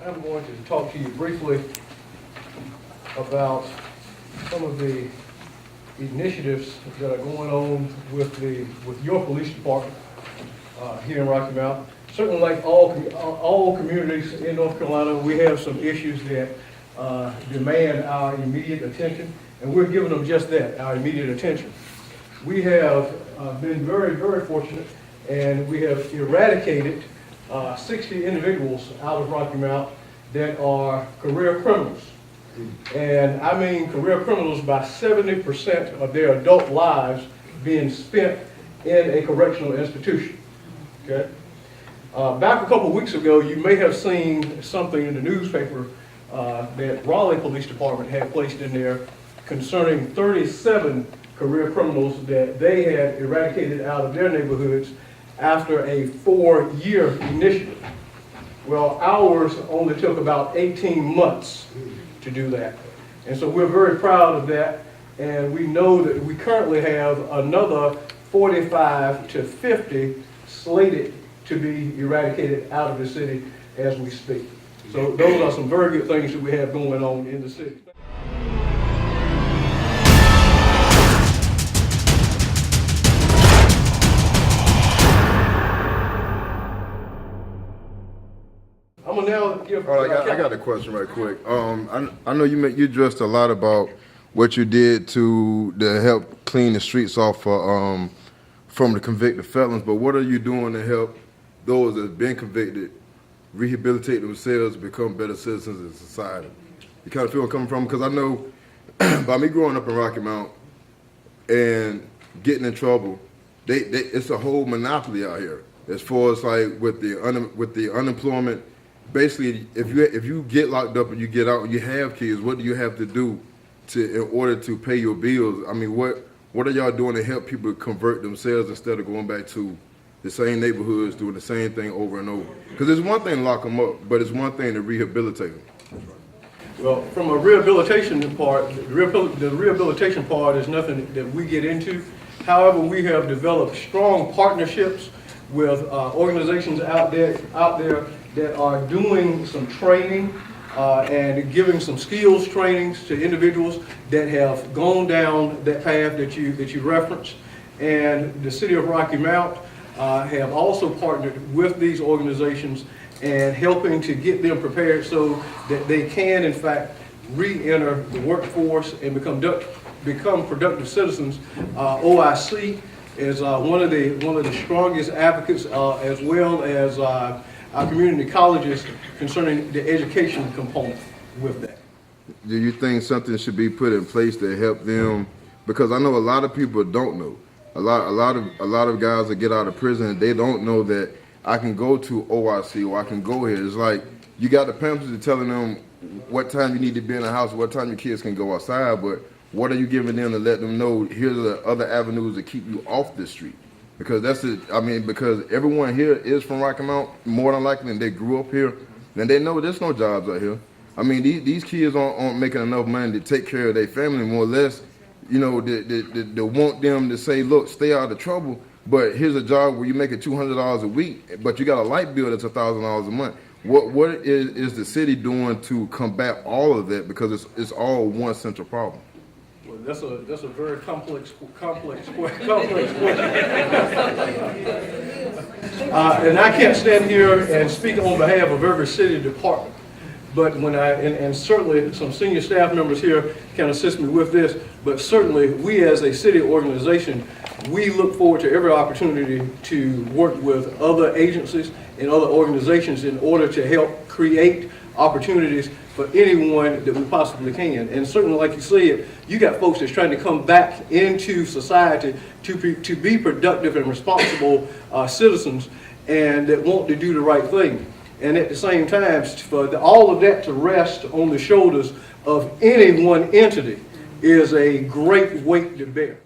I'm going to talk to you briefly about some of the initiatives that are going on with your police department here in Rocky Mount. Certainly, like all communities in North Carolina, we have some issues that demand our immediate attention, and we're giving them just that, our immediate attention. We have been very, very fortunate, and we have eradicated 60 individuals out of Rocky Mount that are career criminals. And I mean career criminals by 70% of their adult lives being spent in a correctional institution. Okay? Back a couple of weeks ago, you may have seen something in the newspaper that Raleigh Police Department had placed in there concerning 37 career criminals that they had eradicated out of their neighborhoods after a 4-year initiative. Well, ours only took about 18 months to do that. And so we're very proud of that, and we know that we currently have another 45 to 50 slated to be eradicated out of the city as we speak. So those are some very good things that we have going on in the city. I'm gonna now give. All right, I got a question right quick. I know you addressed a lot about what you did to help clean the streets off from the convicted felons, but what are you doing to help those that have been convicted rehabilitate themselves, become better citizens in society? You kind of feel where I'm coming from? Because I know by me growing up in Rocky Mount and getting in trouble, it's a whole monopoly out here as far as like with the unemployment. Basically, if you get locked up and you get out and you have kids, what do you have to do in order to pay your bills? I mean, what are y'all doing to help people convert themselves instead of going back to the same neighborhoods doing the same thing over and over? Because it's one thing to lock them up, but it's one thing to rehabilitate them. Well, from a rehabilitation part, the rehabilitation part is nothing that we get into. However, we have developed strong partnerships with organizations out there that are doing some training and giving some skills trainings to individuals that have gone down that path that you referenced. And the city of Rocky Mount have also partnered with these organizations and helping to get them prepared so that they can, in fact, re-enter the workforce and become productive citizens. OIC is one of the strongest advocates, as well as our community colleges concerning the education component with that. Do you think something should be put in place to help them? Because I know a lot of people don't know. A lot of guys that get out of prison, they don't know that I can go to OIC or I can go here. It's like you got the pamphlets telling them what time you need to be in the house, what time your kids can go outside, but what are you giving them to let them know here's the other avenues to keep you off the street? Because because everyone here is from Rocky Mount, more than likely, and they grew up here, then they know there's no jobs out here. I mean, these kids aren't making enough money to take care of their family, more or less. You know, they want them to say, look, stay out of trouble, but here's a job where you make it $200 a week, but you got a light bill that's $1,000 a month. What is the city doing to combat all of that? Because it's all one central problem. Well, that's a very complex question. And I can't stand here and speak on behalf of every city department. But and certainly some senior staff members here can assist me with this, but certainly we as a city organization, we look forward to every opportunity to work with other agencies and other organizations in order to help create opportunities for anyone that we possibly can. And certainly, like you said, you got folks that's trying to come back into society to be productive and responsible citizens and that want to do the right thing. And at the same time, for all of that to rest on the shoulders of any one entity is a great weight to bear.